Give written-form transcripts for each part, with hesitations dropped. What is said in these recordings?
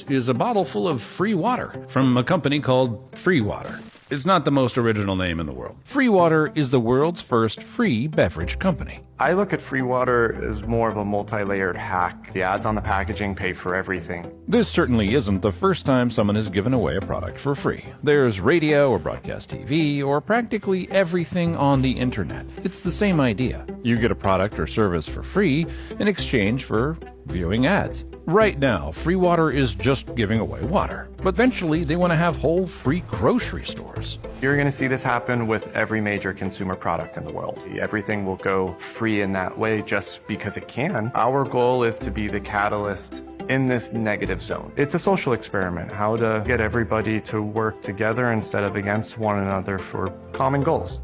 is a bottle full of free water from a company called Free Water. It's not the most original name in the world. Free Water is the world's first free beverage company. I look at Free Water as more of a multi-layered hack. The ads on the packaging pay for everything. This certainly isn't the first time someone has given away a product for free. There's radio or broadcast TV or practically everything on the internet. It's the same idea. You get a product or service for free in exchange for viewing ads. Right now, Free Water is just giving away water, but eventually they want to have whole free grocery stores. You're going to see this happen with every major consumer product in the world. Everything will go free in that way just because it can. Our goal is to be the catalyst in this negative zone. It's a social experiment, how to get everybody to work together instead of against one another for common goals.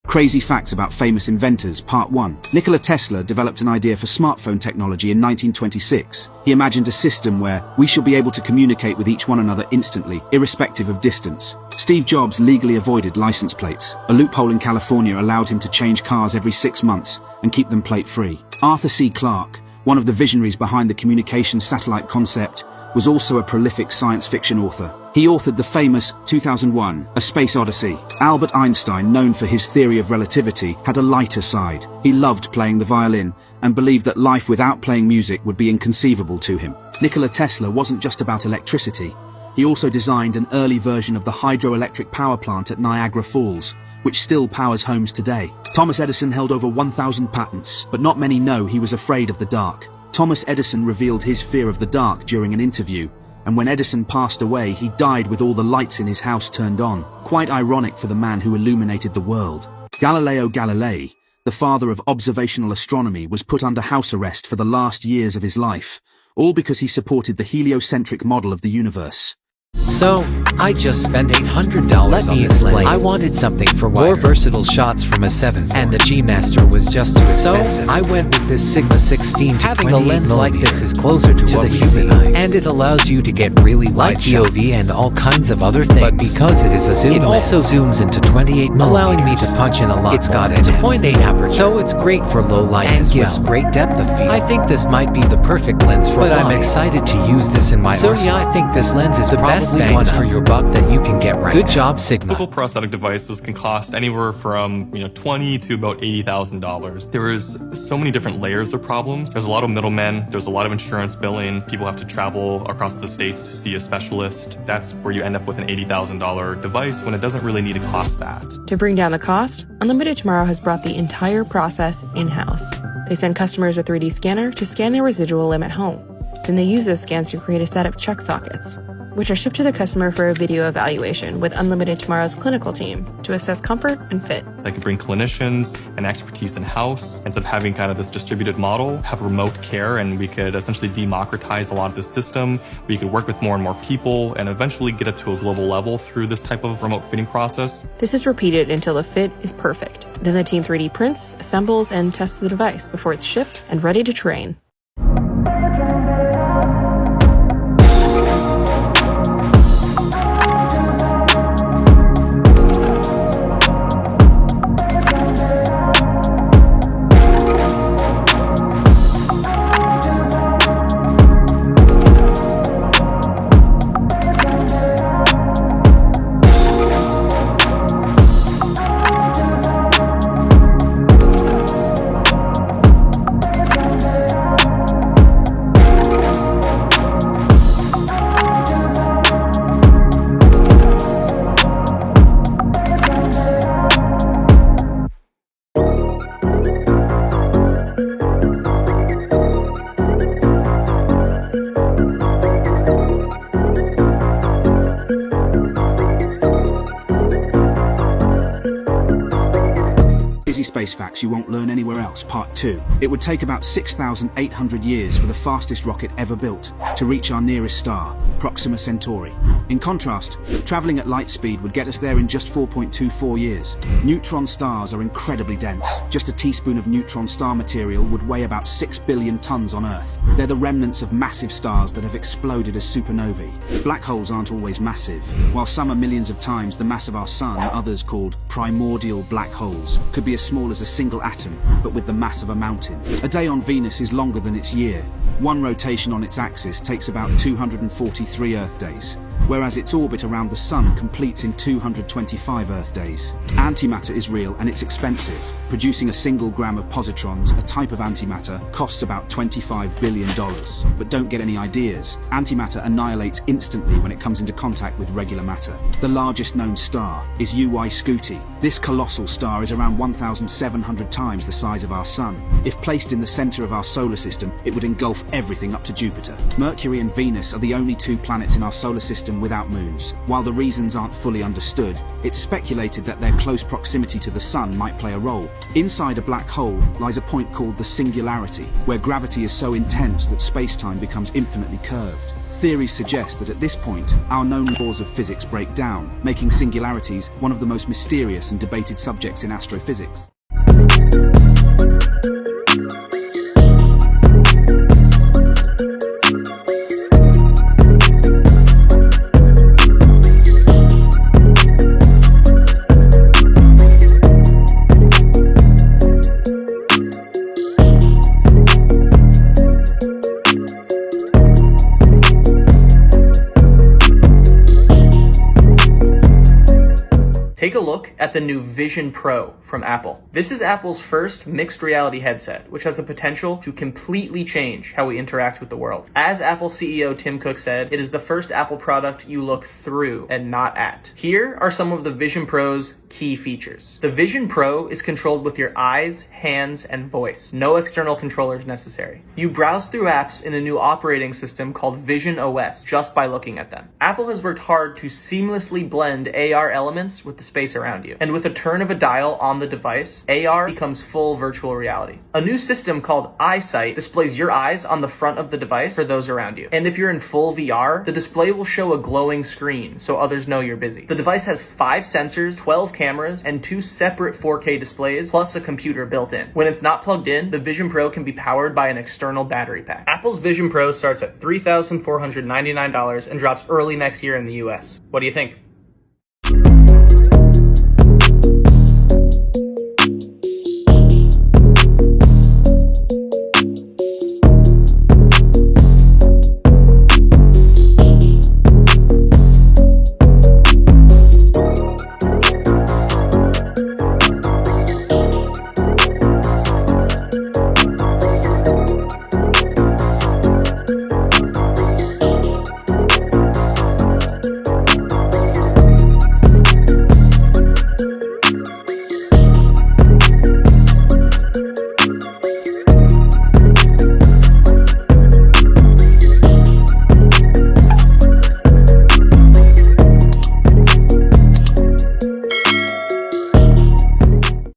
Crazy Facts About Famous Inventors, Part 1. Nikola Tesla developed an idea for smartphone technology in 1926. He imagined a system where we shall be able to communicate with each one another instantly, irrespective of distance. Steve Jobs legally avoided license plates. A loophole in California allowed him to change cars every 6 months and keep them plate-free. Arthur C. Clarke, one of the visionaries behind the communications satellite concept, was also a prolific science fiction author. He authored the famous 2001, A Space Odyssey. Albert Einstein, known for his theory of relativity, had a lighter side. He loved playing the violin and believed that life without playing music would be inconceivable to him. Nikola Tesla wasn't just about electricity. He also designed an early version of the hydroelectric power plant at Niagara Falls, which still powers homes today. Thomas Edison held over 1,000 patents, but not many know he was afraid of the dark. Thomas Edison revealed his fear of the dark during an interview, and when Edison passed away, he died with all the lights in his house turned on. Quite ironic for the man who illuminated the world. Galileo Galilei, the father of observational astronomy, was put under house arrest for the last years of his life, all because he supported the heliocentric model of the universe. So, I just spent $800 Let me explain. I wanted something for more versatile shots from a 7, and the G Master was just too expensive. So, I went with this Sigma 16 to Having a lens like this is closer to the human eye, and it allows you to get really wide POV and all kinds of other things. But because it is a zoom, it also zooms into 28mm, allowing me to punch in a lot. It's got a 0.8 aperture, so it's great for low light and gives great depth of field. I think this might be the perfect lens for But I'm excited to use this in my arsenal. So yeah, I think this lens is the best bang for your buck that you can get right Good job, Sigma. Typical prosthetic devices can cost anywhere from $20,000 to about $80,000. There is so many different layers of problems. There's a lot of middlemen. There's a lot of insurance billing. People have to travel across the states to see a specialist. That's where you end up with an $80,000 device when it doesn't really need to cost that. To bring down the cost, Unlimited Tomorrow has brought the entire process in-house. They send customers a 3D scanner to scan their residual limb at home. Then they use those scans to create a set of check sockets, which are shipped to the customer for a video evaluation with Unlimited Tomorrow's clinical team to assess comfort and fit. They could bring clinicians and expertise in-house. Instead of having kind of this distributed model, have remote care, and we could essentially democratize a lot of the system. We could work with more and more people and eventually get it to a global level through this type of remote fitting process. This is repeated until the fit is perfect. Then the team 3D prints, assembles, and tests the device before it's shipped and ready to train. Space Facts You Won't Learn Anywhere Else, Part 2. It would take about 6,800 years for the fastest rocket ever built to reach our nearest star, Proxima Centauri. In contrast, traveling at light speed would get us there in just 4.24 years. Neutron stars are incredibly dense. Just a teaspoon of neutron star material would weigh about 6 billion tons on Earth. They're the remnants of massive stars that have exploded as supernovae. Black holes aren't always massive. While some are millions of times the mass of our sun, others called primordial black holes could be as small small as a single atom, but with the mass of a mountain. A day on Venus is longer than its year. One rotation on its axis takes about 243 Earth days, whereas its orbit around the Sun completes in 225 Earth days. Antimatter is real and it's expensive. Producing a single gram of positrons, a type of antimatter, costs about $25 billion. But don't get any ideas. Antimatter annihilates instantly when it comes into contact with regular matter. The largest known star is UY Scuti. This colossal star is around 1,700 times the size of our Sun. If placed in the center of our solar system, it would engulf everything up to Jupiter. Mercury and Venus are the only two planets in our solar system without moons. While the reasons aren't fully understood, it's speculated that their close proximity to the Sun might play a role. Inside a black hole lies a point called the singularity, where gravity is so intense that space-time becomes infinitely curved. Theories suggest that at this point, our known laws of physics break down, making singularities one of the most mysterious and debated subjects in astrophysics. Take a look at the new Vision Pro from Apple. This is Apple's first mixed reality headset, which has the potential to completely change how we interact with the world. As Apple CEO Tim Cook said, it is the first Apple product you look through and not at. Here are some of the Vision Pro's key features. The Vision Pro is controlled with your eyes, hands, and voice. No external controllers necessary. You browse through apps in a new operating system called Vision OS just by looking at them. Apple has worked hard to seamlessly blend AR elements with the space around you. And with a turn of a dial on the device, AR becomes full virtual reality. A new system called EyeSight displays your eyes on the front of the device for those around you. And if you're in full VR, the display will show a glowing screen so others know you're busy. The device has 5 sensors, 12 cameras, and 2 separate 4K displays, plus a computer built in. When it's not plugged in, the Vision Pro can be powered by an external battery pack. Apple's Vision Pro starts at $3,499 and drops early next year in the US. What do you think?